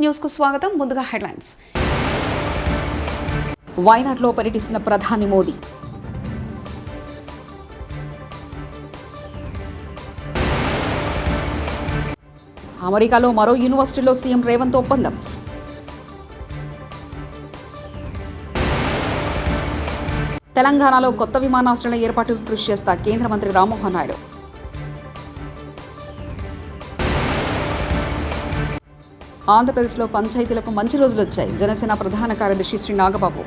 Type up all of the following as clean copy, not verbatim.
News కు స్వాగతం. ముందుగా హెడ్లైన్స్. వయనాడ్లో పర్యటిస్తున్న ప్రధాని మోదీ. అమెరికాలో మరో యూనివర్సిటీలో సీఎం రేవంత్ ఒప్పందం. తెలంగాణలో కొత్త విమానాశ్రయాల ఏర్పాటుకు కృషి చేస్తా కేంద్ర మంత్రి రామ్మోహన్ నాయుడు. ఆంధ్రప్రదేశ్లో పంచాయతీలకు మంచి రోజులు వచ్చాయి. జనసేన ప్రధాన కార్యదర్శి శ్రీ నాగబాబు.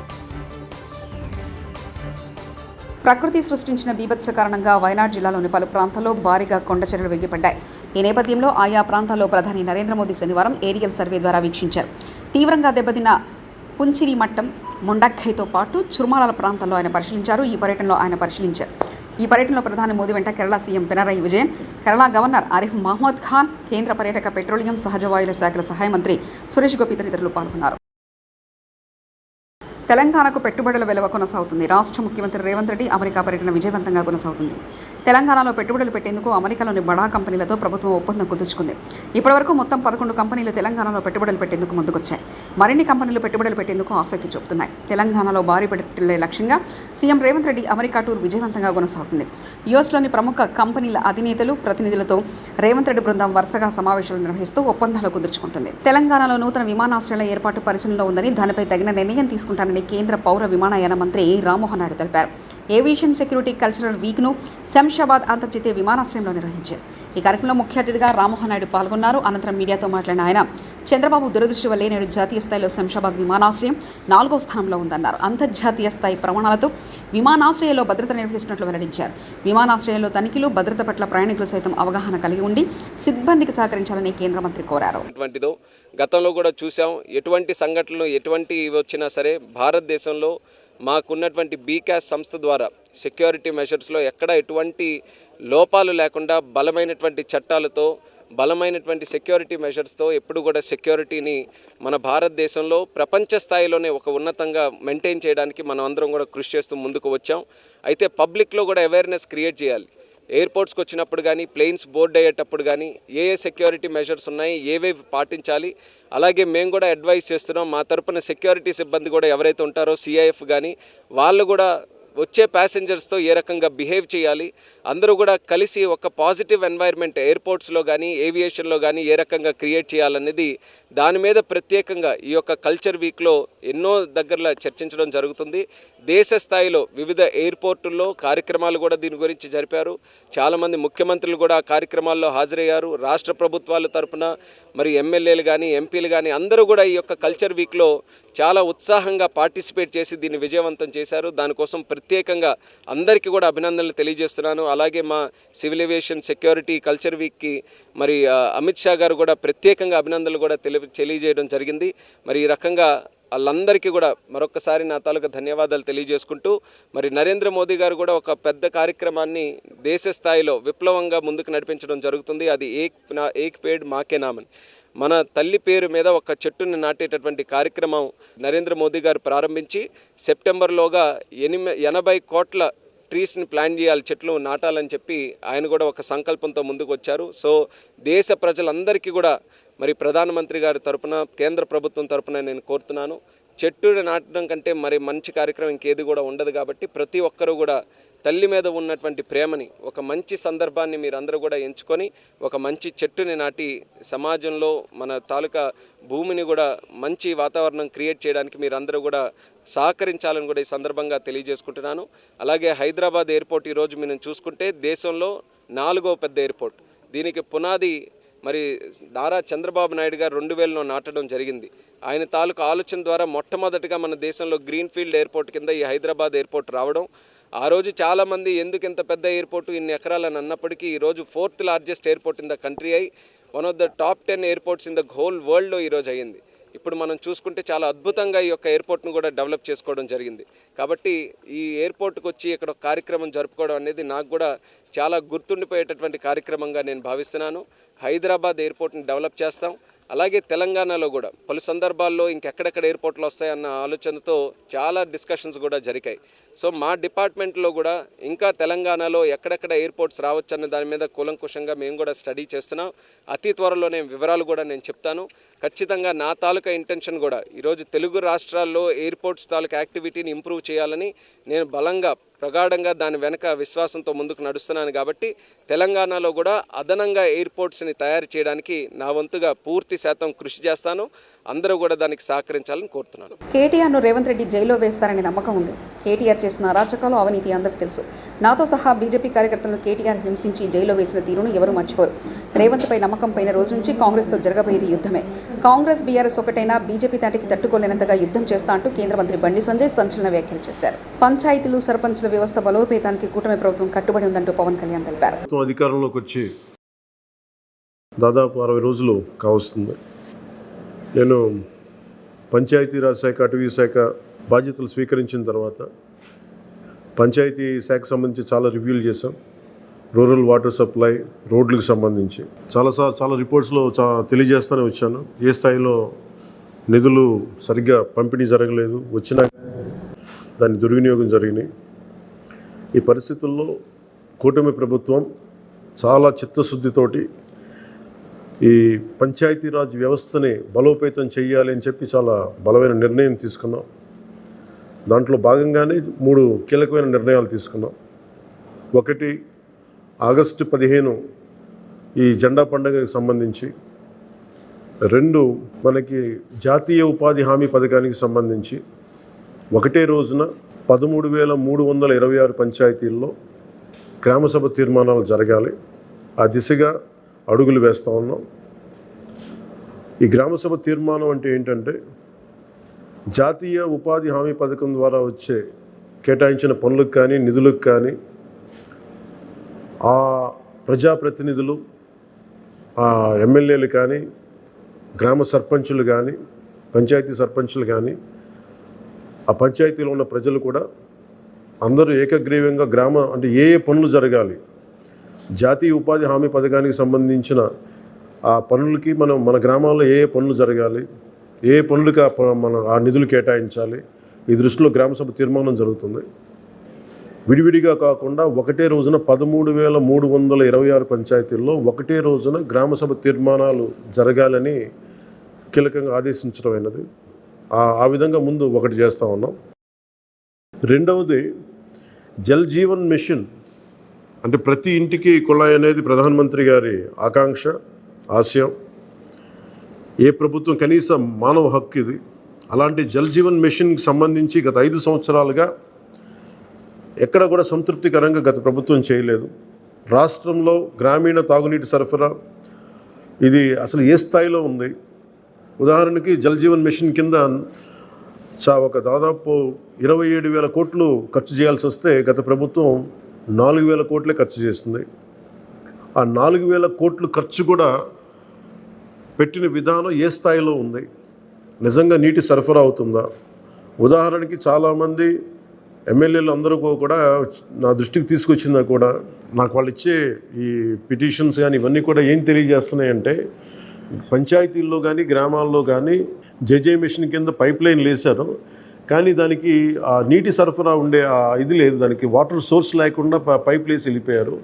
ప్రకృతి సృష్టించిన బీభత్స కారణంగా వయనాడ్ జిల్లాలోని పలు ప్రాంతాల్లో భారీగా కొండచర్యలు విరిగిపడ్డాయి. ఈ నేపథ్యంలో ఆయా ప్రాంతాల్లో ప్రధాని నరేంద్ర మోదీ శనివారం ఏరియల్ సర్వే ద్వారా వీక్షించారు. తీవ్రంగా దెబ్బతిన్న పుంచిరి మట్టం, మొండక్కైతో పాటు చురుమాల ప్రాంతాల్లో ఆయన పరిశీలించారు. ఈ పర్యటనలో ప్రధాని మోదీ వెంట కేరళ సీఎం పినరయి విజయన్, కేరళ గవర్నర్ ఆరిఫ్ మహమ్మద్ ఖాన్, కేంద్ర పర్యాటక, పెట్రోలియం, సహజ వాయువుల శాఖల సహాయ మంత్రి సురేష్ గోపి తదితరులు పాల్గొన్నారు. తెలంగాణకు పెట్టుబడుల వెలువ కొనసాగుతుంది. రాష్ట్ర ముఖ్యమంత్రి రేవంత్ రెడ్డి అమెరికా పర్యటన విజయవంతంగా కొనసాగుతుంది. తెలంగాణలో పెట్టుబడులు పెట్టేందుకు అమెరికాలోని బడా కంపెనీలతో ప్రభుత్వం ఒప్పందం కుదుర్చుకుంది. ఇప్పటివరకు మొత్తం 11 కంపెనీలు తెలంగాణలో పెట్టుబడులు పెట్టేందుకు ముందుకొచ్చాయి. మరిన్ని కంపెనీలు పెట్టుబడులు పెట్టేందుకు ఆసక్తి చూపుతున్నాయి. తెలంగాణలో భారీ పెట్టుబడులే లక్ష్యంగా CM Revanth Reddy America tour విజయవంతంగా కొనసాగుతుంది. యుఎస్లోని ప్రముఖ కంపెనీల అధినేతలు, ప్రతినిధులతో రేవంత్ రెడ్డి బృందం వరుసగా సమావేశాలు నిర్వహిస్తూ ఒప్పందాలు కుదుర్చుకుంటుంది. తెలంగాణలో నూతన విమానాశ్రయాల ఏర్పాటు పరిశీలనలో ఉందని, దానిపై తగిన నిర్ణయం తీసుకుంటానని కేంద్ర పౌర విమానయాన మంత్రి రామ్మోహన్ నాయుడు తెలిపారు. ఏవియేషన్ సెక్యూరిటీ కల్చరల్ వీక్ను శంషాబాద్ అంతర్జాతీయ విమానాశ్రయంలో నిర్వహించారు. ఈ కార్యక్రమంలో ముఖ్య అతిథిగా రామ్మోహన్ నాయుడు పాల్గొన్నారు. అనంతరం మీడియాతో మాట్లాడిన ఆయన, చంద్రబాబు దురదృష్టి వల్లే నేడు జాతీయ స్థాయిలో శంషాబాద్ విమానాశ్రయం 4వ స్థానంలో ఉందన్నారు. అంతర్జాతీయ స్థాయి ప్రమాణాలతో విమానాశ్రయంలో భద్రత నిర్వహిస్తున్నట్లు వెల్లడించారు. విమానాశ్రయంలో తనిఖీలు, భద్రత పట్ల ప్రయాణికులు సైతం అవగాహన కలిగి ఉండి సిబ్బందికి సహకరించాలని కేంద్ర మంత్రి కోరారు. గతంలో కూడా చూసాం, ఎటువంటి సంఘటనలు ఎటువంటి వచ్చినా సరే భారతదేశంలో మాకున్నటువంటి బీకాస్ సంస్థ ద్వారా సెక్యూరిటీ మెషర్స్లో ఎక్కడ ఎటువంటి లోపాలు లేకుండా బలమైనటువంటి చట్టాలతో, బలమైనటువంటి సెక్యూరిటీ మెషర్స్తో ఎప్పుడు కూడా సెక్యూరిటీని మన భారతదేశంలో ప్రపంచ స్థాయిలోనే ఒక ఉన్నతంగా మెయింటైన్ చేయడానికి మనం అందరం కూడా కృషి చేస్తూ ముందుకు వచ్చాం. అయితే పబ్లిక్లో కూడా అవేర్నెస్ క్రియేట్ చేయాలి. ఎయిర్పోర్ట్స్కి వచ్చినప్పుడు కానీ, ప్లేన్స్ బోర్డ్ అయ్యేటప్పుడు కానీ ఏ సెక్యూరిటీ మెజర్స్ ఉన్నాయి, ఏవేవి పాటించాలి. అలాగే మేము కూడా అడ్వైస్ చేస్తున్నాం. మా తరపున సెక్యూరిటీ సిబ్బంది కూడా ఎవరైతే ఉంటారో సిఐఎఫ్ కానీ, వాళ్ళు కూడా వచ్చే ప్యాసింజర్స్తో ఏ రకంగా బిహేవ్ చేయాలి, అందరూ కూడా కలిసి ఒక పాజిటివ్ ఎన్వైర్న్మెంట్ ఎయిర్పోర్ట్స్లో కానీ, ఏవియేషన్లో కానీ ఏ రకంగా క్రియేట్ చేయాలనేది దాని మీద ప్రత్యేకంగా ఈ యొక్క కల్చర్ వీక్లో ఎన్నో దగ్గరలో చర్చించడం జరుగుతుంది. దేశ స్థాయిలో వివిధ ఎయిర్పోర్టుల్లో కార్యక్రమాలు కూడా దీని గురించి జరిపారు. చాలామంది ముఖ్యమంత్రులు కూడా ఆ కార్యక్రమాల్లో హాజరయ్యారు. రాష్ట్ర ప్రభుత్వాల తరపున మరి ఎమ్మెల్యేలు కానీ, ఎంపీలు కానీ అందరూ కూడా ఈ యొక్క కల్చర్ వీక్లో చాలా ఉత్సాహంగా పార్టిసిపేట్ చేసి దీన్ని విజయవంతం చేశారు. దానికోసం ప్రత్యేకంగా అందరికీ కూడా అభినందనలు తెలియజేస్తున్నాను. అలాగే మా సివిల్ ఏవియేషన్ సెక్యూరిటీ కల్చర్ వీక్కి మరి అమిత్ షా గారు కూడా ప్రత్యేకంగా అభినందనలు కూడా తెలియజేయడం జరిగింది. మరి ఈ రకంగా వాళ్ళందరికీ కూడా మరొకసారి నా తాలూకా ధన్యవాదాలు తెలియజేసుకుంటూ, మరి నరేంద్ర మోదీ గారు కూడా ఒక పెద్ద కార్యక్రమాన్ని దేశ స్థాయిలో విప్లవంగా ముందుకు నడిపించడం జరుగుతుంది. అది ఏక్ పేడ్ మాకే నామని, మన తల్లి పేరు మీద ఒక చెట్టుని నాటేటటువంటి కార్యక్రమం నరేంద్ర మోదీ గారు ప్రారంభించి సెప్టెంబర్లోగా 80 కోట్ల ట్రీస్ని ప్లాన్ చేయాలి, చెట్లు నాటాలని చెప్పి ఆయన కూడా ఒక సంకల్పంతో ముందుకు వచ్చారు. సో దేశ ప్రజలందరికీ కూడా మరి ప్రధానమంత్రి గారి తరపున, కేంద్ర ప్రభుత్వం తరపున నేను కోరుతున్నాను, చెట్టు నాటడం కంటే మరి మంచి కార్యక్రమం ఇంకేది కూడా ఉండదు. కాబట్టి ప్రతి ఒక్కరూ కూడా తల్లి మీద ఉన్నటువంటి ప్రేమని, ఒక మంచి సందర్భాన్ని మీరందరూ కూడా ఎంచుకొని ఒక మంచి చెట్టుని నాటి సమాజంలో మన తాలూకా భూమిని కూడా మంచి వాతావరణం క్రియేట్ చేయడానికి మీరందరూ కూడా సహకరించాలని కూడా ఈ సందర్భంగా తెలియజేసుకుంటున్నాను. అలాగే హైదరాబాద్ ఎయిర్పోర్ట్ ఈరోజు మనం చూసుకుంటే దేశంలో 4వ పెద్ద ఎయిర్పోర్ట్. దీనికి పునాది మరి నారా చంద్రబాబు నాయుడు గారు 2000లో నాటడం జరిగింది. ఆయన తాలూకా ఆలోచన ద్వారా మొట్టమొదటిగా మన దేశంలో గ్రీన్ఫీల్డ్ ఎయిర్పోర్ట్ కింద ఈ హైదరాబాద్ ఎయిర్పోర్ట్ రావడం. ఆ రోజు చాలామంది ఎందుకు ఇంత పెద్ద ఎయిర్పోర్టు, ఇన్ని ఎకరాలని అన్నప్పటికీ ఈరోజు 4th largest airport in the country అయి one of the top 10 airports in the whole వరల్డ్లో ఈరోజు అయ్యింది. ఇప్పుడు మనం చూసుకుంటే చాలా అద్భుతంగా ఈ యొక్క ఎయిర్పోర్ట్ను కూడా డెవలప్ చేసుకోవడం జరిగింది. కాబట్టి ఈ ఎయిర్పోర్ట్కి వచ్చి ఇక్కడ కార్యక్రమం జరుపుకోవడం అనేది నాకు కూడా చాలా గుర్తుండిపోయేటటువంటి కార్యక్రమంగా నేను భావిస్తున్నాను. హైదరాబాద్ ఎయిర్పోర్ట్ని డెవలప్ చేస్తాం. అలాగే తెలంగాణలో కూడా పలు సందర్భాల్లో ఇంకెక్కడెక్కడ ఎయిర్పోర్ట్లు వస్తాయన్న ఆలోచనతో చాలా డిస్కషన్స్ కూడా జరిగాయి. సో మా డిపార్ట్మెంట్లో కూడా ఇంకా తెలంగాణలో ఎక్కడెక్కడ ఎయిర్పోర్ట్స్ రావచ్చు అన్న దాని మీద కూలంకుషంగా మేము కూడా స్టడీ చేస్తున్నాం. అతి త్వరలోనే వివరాలు కూడా నేను చెప్తాను. ఖచ్చితంగా నా తాలూకా ఇంటెన్షన్ కూడా ఈరోజు తెలుగు రాష్ట్రాల్లో ఎయిర్పోర్ట్స్ తాలూకా యాక్టివిటీని ఇంప్రూవ్ చేయాలని నేను బలంగా ప్రగాఢంగా దాని వెనక విశ్వాసంతో ముందుకు నడుస్తున్నాను. కాబట్టి తెలంగాణలో కూడా అదనంగా ఎయిర్పోర్ట్స్ని తయారు చేయడానికి నా వంతుగా పూర్తి శాతం కృషి చేస్తాను. అందరూ కూడా దానికి సహకరించాలని కోరుతున్నాను. కేటీఆర్ను రేవంత్ రెడ్డి జైల్లో వేస్తారనే నమ్మకం ఉంది. కేటీఆర్ చేసిన అరాచకాలు, అవినీతి అందరికీ తెలుసు. నాతో సహా బీజేపీ కార్యకర్తలను కేటీఆర్ హింసించి జైల్లో వేసిన తీరును ఎవరు మర్చిపోరు. రేవంత్పై నమ్మకం పోయిన రోజు నుంచి కాంగ్రెస్తో జరగబోయేది యుద్ధమే. కాంగ్రెస్ బీఆర్ఎస్ ఒకటైనా బీజేపీ తాటికి తట్టుకోలేనంతగా యుద్ధం చేస్తా అంటూ కేంద్ర మంత్రి బండి సంజయ్ సంచలన వ్యాఖ్యలు చేశారు. పంచాయతీలు, సర్పంచుల వ్యవస్థ బలోపేతానికి కూటమి ప్రభుత్వం కట్టుబడి ఉందంటూ పవన్ కళ్యాణ్ తెలిపారు. అధికారంలోకి వచ్చి దాదాపు 60 రోజులు కావస్తుంది. నేను పంచాయతీరాజ్ శాఖ, అటవీ శాఖ బాధ్యతలు స్వీకరించిన తర్వాత పంచాయతీ శాఖకు సంబంధించి చాలా రివ్యూలు చేశాం. రూరల్ వాటర్ సప్లై, రోడ్లకు సంబంధించి చాలా రిపోర్ట్స్లో తెలియజేస్తూనే వచ్చాను. ఏ స్థాయిలో నిధులు సరిగ్గా పంపిణీ జరగలేదు, వచ్చినా దాని దుర్వినియోగం జరిగినాయి. ఈ పరిస్థితుల్లో కూటమి ప్రభుత్వం చాలా చిత్తశుద్ధితోటి ఈ పంచాయతీరాజ్ వ్యవస్థని బలోపేతం చేయాలి అని చెప్పి చాలా బలమైన నిర్ణయం తీసుకున్నాం. దాంట్లో భాగంగానే 3 కీలకమైన నిర్ణయాలు తీసుకున్నాం. ఒకటి, ఆగస్టు 15 ఈ జెండా పండుగకి సంబంధించి. 2, మనకి జాతీయ ఉపాధి హామీ పథకానికి సంబంధించి ఒకటే రోజున 13,326 పంచాయతీల్లో గ్రామసభ తీర్మానాలు జరగాలి. ఆ దిశగా అడుగులు వేస్తూ ఉన్నాం. ఈ గ్రామసభ తీర్మానం అంటే ఏంటంటే, జాతీయ ఉపాధి హామీ పథకం ద్వారా వచ్చే కేటాయించిన పనులకు కానీ నిధులకు కానీ ఆ ప్రజాప్రతినిధులు, ఆ ఎమ్మెల్యేలు కానీ, గ్రామ సర్పంచులు కానీ, పంచాయతీ సర్పంచులు కానీ, ఆ పంచాయతీలో ఉన్న ప్రజలు కూడా అందరూ ఏకగ్రీవంగా అంటే ఏ పనులు జరగాలి, జాతీయ ఉపాధి హామీ పథకానికి సంబంధించిన ఆ పనులకి మన గ్రామాల్లో ఏ పనులు జరగాలి, ఏ పనులకి ఆ నిధులు కేటాయించాలి, ఈ దృష్టిలో గ్రామసభ తీర్మానం జరుగుతుంది. విడివిడిగా కాకుండా ఒకటే రోజున 13,326 పంచాయతీల్లో ఒకటే రోజున గ్రామసభ తీర్మానాలు జరగాలని కీలకంగా ఆదేశించడం అయినది. ఆ విధంగా ముందు ఒకటి చేస్తూ ఉన్నాం. రెండవది, జల్ జీవన్ మిషన్. అంటే ప్రతి ఇంటికి కుళాయి అనేది ప్రధానమంత్రి గారి ఆకాంక్ష, ఆశయం. ఏ ప్రభుత్వం కనీసం మానవ హక్కు ఇది. అలాంటి జల్ జీవన్ మిషన్కి సంబంధించి గత 5 సంవత్సరాలుగా ఎక్కడ కూడా సంతృప్తికరంగా గత ప్రభుత్వం చేయలేదు. రాష్ట్రంలో గ్రామీణ తాగునీటి సరఫరా ఇది అసలు ఏ స్థాయిలో ఉంది? ఉదాహరణకి జల్ జీవన్ మిషన్ కింద ఒక దాదాపు 27,000 కోట్లు ఖర్చు చేయాల్సి వస్తే గత ప్రభుత్వం 4,000 కోట్లే ఖర్చు చేస్తుంది. ఆ 4,000 కోట్లు ఖర్చు కూడా పెట్టిన విధానం ఏ స్థాయిలో ఉంది? నిజంగా నీటి సరఫరా అవుతుందా? ఉదాహరణకి చాలామంది ఎమ్మెల్యేలు అందరూ కూడా నా దృష్టికి తీసుకొచ్చిందా కూడా నాకు వాళ్ళు ఇచ్చే ఈ పిటిషన్స్ కానీ ఇవన్నీ కూడా ఏం తెలియజేస్తున్నాయంటే, పంచాయతీల్లో కానీ గ్రామాల్లో కానీ జేజే మిషన్ కింద పైప్ లైన్లు వేశారు, కానీ దానికి ఆ నీటి సరఫరా ఉండే ఇది లేదు, దానికి వాటర్ సోర్స్ లేకుండా పైప్ వేసి వెళ్ళిపోయారు.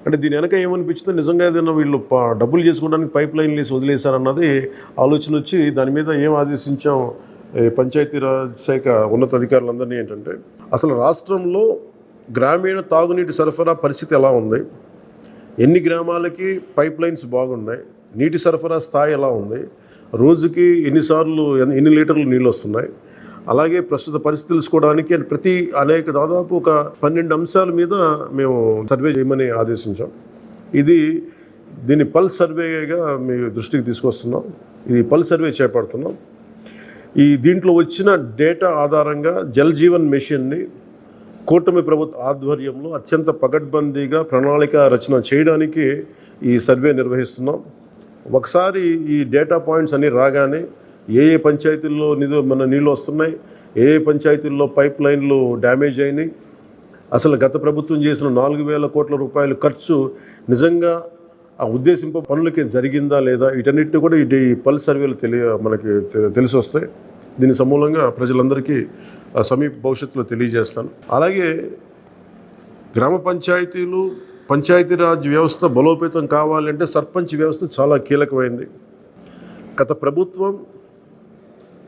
అంటే దీని వెనక ఏమనిపించిందో, నిజంగా ఏదైనా వీళ్ళు డబ్బులు చేసుకోవడానికి పైప్ లైన్లు వేసి వదిలేశారన్నది ఆలోచన వచ్చి దాని మీద ఏం ఆదేశించాం పంచాయతీరాజ్ శాఖ ఉన్నతాధికారులందరినీ ఏంటంటే, అసలు రాష్ట్రంలో గ్రామీణ తాగునీటి సరఫరా పరిస్థితి ఎలా ఉంది, ఎన్ని గ్రామాలకి పైప్ లైన్స్ బాగున్నాయి, నీటి సరఫరా స్థాయి ఎలా ఉంది, రోజుకి ఎన్ని లీటర్లు నీళ్ళు వస్తున్నాయి, అలాగే ప్రస్తుత పరిస్థితి తెలుసుకోవడానికి దాదాపు ఒక 12 అంశాల మీద మేము సర్వే చేయమని ఆదేశించాం. దీన్ని పల్స్ సర్వేగా మీ దృష్టికి తీసుకొస్తున్నాం. ఇది పల్స్ సర్వే చేపడుతున్నాం. దీంట్లో వచ్చిన డేటా ఆధారంగా జల్ జీవన్ మిషన్ని కూటమి ప్రభుత్వ ఆధ్వర్యంలో అత్యంత పకడ్బందీగా ప్రణాళిక రచన చేయడానికి ఈ సర్వే నిర్వహిస్తున్నాం. ఒకసారి ఈ డేటా పాయింట్స్ అన్నీ రాగానే ఏ పంచాయతీల్లో నీళ్ళు వస్తున్నాయి, ఏ పంచాయతీల్లో పైప్ లైన్లు డ్యామేజ్ అయినాయి, అసలు గత ప్రభుత్వం చేసిన 4,000 కోట్ల రూపాయల ఖర్చు నిజంగా ఆ ఉద్దేశింపు పనులకి జరిగిందా లేదా వీటన్నిటిని కూడా ఈ పల్స్ సర్వేలు మనకి తెలిసి వస్తాయి. దీని సమూలంగా ప్రజలందరికీ సమీప భవిష్యత్తులో తెలియజేస్తాను. అలాగే గ్రామ పంచాయతీలు, పంచాయతీరాజ్ వ్యవస్థ బలోపేతం కావాలంటే సర్పంచ్ వ్యవస్థ చాలా కీలకమైంది. గత ప్రభుత్వం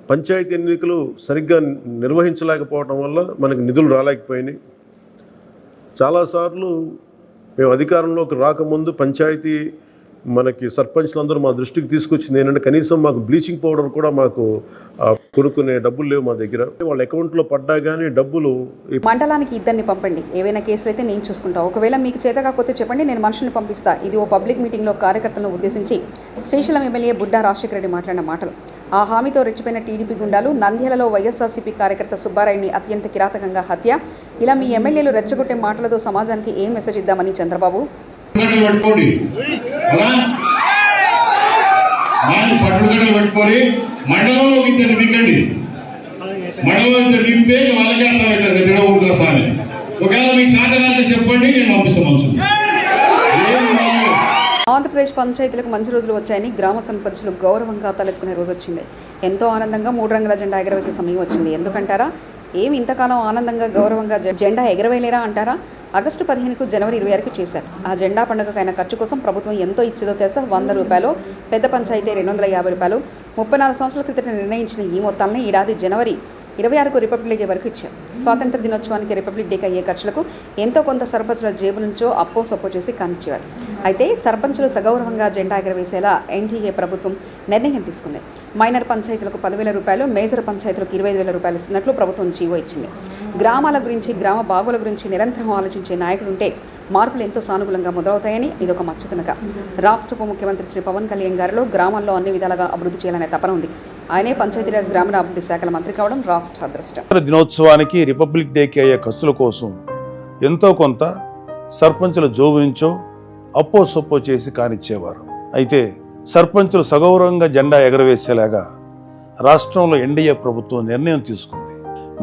పంచాయతీ ఎన్నికలు సరిగ్గా నిర్వహించలేకపోవడం వల్ల మనకు నిధులు రాలేకపోయినాయి. చాలాసార్లు మేము అధికారంలోకి రాకముందు పంచాయతీ మనకి సర్పంచ్లందరూ మా దృష్టికి తీసుకొచ్చింది ఏంటంటే కనీసం మాకు బ్లీచింగ్ పౌడర్ కూడా మాకు కొనుక్కునే డబ్బులు లేవు మా దగ్గర. వాళ్ళ అకౌంట్లో పడ్డా కానీ డబ్బులు. మండలానికి ఇద్దరిని పంపండి, ఏవైనా కేసులు అయితే నేను చూసుకుంటా. ఒకవేళ మీకు చేత కాకపోతే చెప్పండి, నేను మనుషుల్ని పంపిస్తా. ఇది ఓ పబ్లిక్ మీటింగ్లో కార్యకర్తలను ఉద్దేశించి శ్రీశైలం ఎమ్మెల్యే బుడ్డా రాజశేఖర రెడ్డి మాట్లాడిన మాటలు. ఆ హామీతో రెచ్చిపోయిన టీడీపీ గుండాలు నంద్యాలలో వైఎస్ఆర్సీపీ కార్యకర్త సుబ్బారాయుడిని అత్యంత కిరాతకంగా హత్య. ఇలా మీ ఎమ్మెల్యేలు రెచ్చగొట్టే మాటలతో సమాజానికి ఏం మెసేజ్ ఇద్దామని చంద్రబాబు పట్టుకొని మండలంలో ఇద్దరు నింపండి. మండలంలో ఇద్దరు నింపితే వాళ్ళకి అర్థమవుతుంది తిరగకూడదు సార్. ఒకవేళ మీకు సాధకాలంటే చెప్పండి, నేను పంపిస్తాను. ఆంధ్రప్రదేశ్ పంచాయతీలకు మంచి రోజులు వచ్చాయని గ్రామ సర్పంచులు గౌరవంగా తలెత్తుకునే రోజు వచ్చింది. ఎంతో ఆనందంగా 3 రంగుల జెండా ఎగరవేసే సమయం వచ్చింది. ఎందుకంటారా? ఏమి ఇంతకాలం ఆనందంగా గౌరవంగా జెండా ఎగరవేయలేరా అంటారా? ఆగస్టు 15కు జనవరి 26కు చేశారు. ఆ జెండా పండుగకు అయిన ఖర్చు కోసం ప్రభుత్వం ఎంతో ఇచ్చేదో తెలుసా? 100 రూపాయలు, పెద్ద పంచాయతీ 250 రూపాయలు. 34 సంవత్సరాల క్రితం నిర్ణయించిన ఈ మొత్తాలను ఏడాది జనవరి 26కు రిపబ్లిక్ డే వరకు ఇచ్చారు. స్వాతంత్ర దినోత్సవానికి రిపబ్లిక్ డేకి అయ్యే ఖర్చులకు ఎంతో కొంత సర్పంచుల జేబు నుంచో అప్పో సొప్పో చేసి కానిచ్చేవారు. అయితే సర్పంచులు సగౌరవంగా జెండా ఎగరవేసేలా ఎన్డీఏ ప్రభుత్వం నిర్ణయం తీసుకుంది. మైనర్ పంచాయతీలకు 10,000 రూపాయలు, మేజర్ పంచాయతీలకు 25,000 రూపాయలు ఇస్తున్నట్లు ప్రభుత్వం జీవో ఇచ్చింది. గ్రామాల గురించి, గ్రామ బాగోల గురించి నిరంతరం ఆలోచించే నాయకుడు ఉంటే మార్పులు ఎంతో సానుకూలంగా మొదలవుతాయని ఇదొక మచ్చుతునక. రాష్ట్ర ఉప ముఖ్యమంత్రి శ్రీ పవన్ కళ్యాణ్ గారిలో గ్రామాల్లో అన్ని విధాలుగా అభివృద్ధి చేయాలనే తపన ఉంది. ఆయనే పంచాయతీరాజ్ గ్రామీణాభివృద్ధి శాఖల మంత్రి కావడం రాష్ట్ర అదృష్టం. దినోత్సవానికి, రిపబ్లిక్ డేకి అయ్యే ఖర్చుల కోసం ఎంతో కొంత సర్పంచుల జోబు నుంచో అప్పో సొప్పో చేసి కానిచ్చేవారు. అయితే సర్పంచులు సగౌరవంగా జెండా ఎగరవేసేలాగా రాష్ట్రంలో ఎన్డీఏ ప్రభుత్వం నిర్ణయం తీసుకుంది.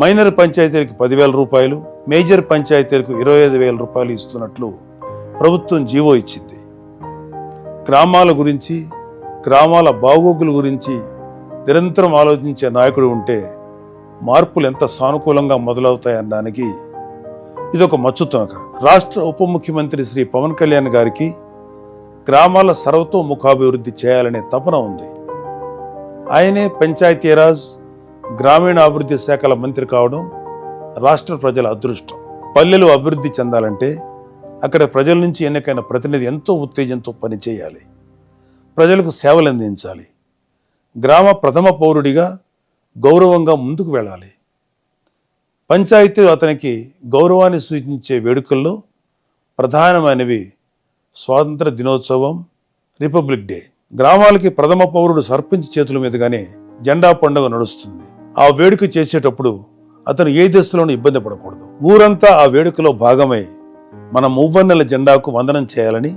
మైనర్ పంచాయతీలకు 10,000 రూపాయలు, మేజర్ పంచాయతీలకు 25,000 రూపాయలు ఇస్తున్నట్లు ప్రభుత్వం జీవో ఇచ్చింది. గ్రామాల గురించి, గ్రామాల బాగోగుల గురించి నిరంతరం ఆలోచించే నాయకుడు ఉంటే మార్పులు ఎంత సానుకూలంగా మొదలవుతాయనడానికి ఇదొక మచ్చుతునక. రాష్ట్ర ఉప ముఖ్యమంత్రి శ్రీ పవన్ కళ్యాణ్ గారికి గ్రామాల సర్వతోముఖాభివృద్ధి చేయాలనే తపన ఉంది. ఆయనే పంచాయతీరాజ్ గ్రామీణాభివృద్ధి శాఖల మంత్రి కావడం రాష్ట్ర ప్రజల అదృష్టం. పల్లెలు అభివృద్ధి చెందాలంటే అక్కడ ప్రజల నుంచి ఎన్నికైన ప్రతినిధి ఎంతో ఉత్తేజంతో పనిచేయాలి, ప్రజలకు సేవలు అందించాలి, గ్రామ ప్రథమ పౌరుడిగా గౌరవంగా ముందుకు వెళ్ళాలి. పంచాయతీలు అతనికి గౌరవాన్ని సూచించే వేడుకల్లో ప్రధానమైనవి స్వాతంత్ర దినోత్సవం, రిపబ్లిక్ డే. గ్రామాలకి ప్రథమ పౌరుడు సర్పంచ్ చేతుల మీదుగానే జెండా పండుగ నడుస్తుంది. ఆ వేడుక చేసేటప్పుడు అతను ఏ దశలోనూ ఇబ్బంది పడకూడదు. ఊరంతా ఆ వేడుకలో భాగమై మన మువ్వన్నెల జెండాకు వందనం చేయాలని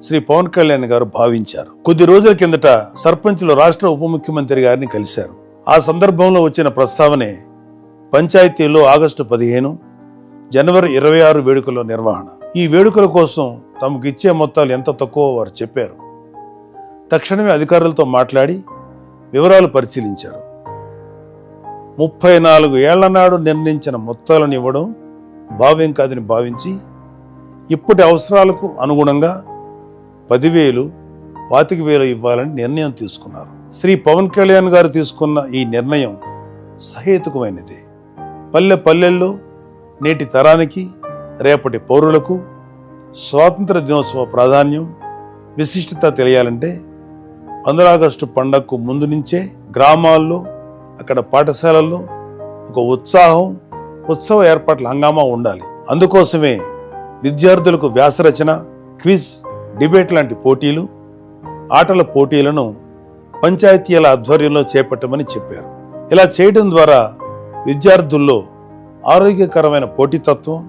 శ్రీ పవన్ కళ్యాణ్ గారు భావించారు. కొద్ది రోజుల కిందట సర్పంచులు రాష్ట్ర ఉప ముఖ్యమంత్రి గారిని కలిశారు. ఆ సందర్భంలో వచ్చిన ప్రస్తావనే పంచాయతీల్లో ఆగస్టు 15, జనవరి 26 వేడుకల నిర్వహణ. ఈ వేడుకల కోసం తమకు ఇచ్చే మొత్తాలు ఎంత తక్కువ వారు చెప్పారు. తక్షణమే అధికారులతో మాట్లాడి వివరాలు పరిశీలించారు. 34 ఏళ్ల నాడు నిర్ణయించిన మొత్తాలను ఇవ్వడం భావ్యం కాదని భావించి ఇప్పటి అవసరాలకు అనుగుణంగా 10,000, 25,000 ఇవ్వాలని నిర్ణయం తీసుకున్నారు. శ్రీ పవన్ కళ్యాణ్ గారు తీసుకున్న ఈ నిర్ణయం సహేతుకమైనది. పల్లెల్లో నేటి తరానికి, రేపటి పౌరులకు స్వాతంత్ర దినోత్సవ ప్రాధాన్యం, విశిష్టత తెలియాలంటే 15 ఆగస్టు పండగకు ముందు నుంచే గ్రామాల్లో, అక్కడ పాఠశాలల్లో ఒక ఉత్సవ ఏర్పాట్ల హంగామా ఉండాలి. అందుకోసమే విద్యార్థులకు వ్యాసరచన, క్విజ్, డిబేట్ లాంటి పోటీలు, ఆటల పోటీలను పంచాయతీల ఆధ్వర్యంలో చేపట్టమని చెప్పారు. ఇలా చేయడం ద్వారా విద్యార్థుల్లో ఆరోగ్యకరమైన పోటీతత్వం,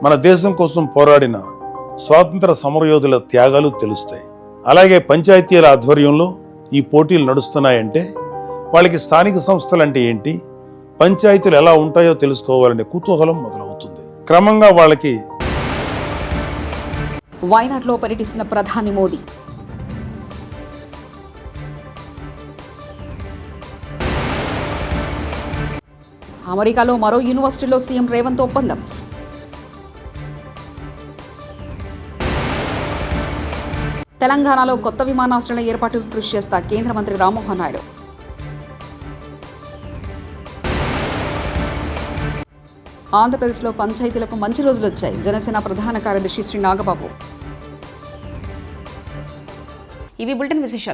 మన దేశం కోసం పోరాడిన స్వాతంత్ర సమరయోధుల త్యాగాలు తెలుస్తాయి. అలాగే పంచాయతీల ఆధ్వర్యంలో ఈ పోటీలు నడుస్తున్నాయంటే వాళ్ళకి స్థానిక సంస్థలు అంటే ఏంటి, పంచాయతీలు ఎలా ఉంటాయో తెలుసుకోవాలనే కుతూహలం మొదలవుతుంది. క్రమంగా వాళ్ళకి వయనాడ్లో పర్యటిస్తున్న ప్రధాని మోదీ. అమెరికాలో మరో యూనివర్సిటీలో సీఎం రేవంత్ ఒప్పందం. తెలంగాణలో కొత్త విమానాశ్రయాల ఏర్పాటుకు కృషి చేస్తా కేంద్ర మంత్రి రామ్మోహన్ నాయుడు. ఆంధ్రప్రదేశ్లో పంచాయతీలకు మంచి రోజులు వచ్చాయి. జనసేన ప్రధాన కార్యదర్శి శ్రీ నాగబాబు. ఇవి బులెటిన్ విశేషాలు.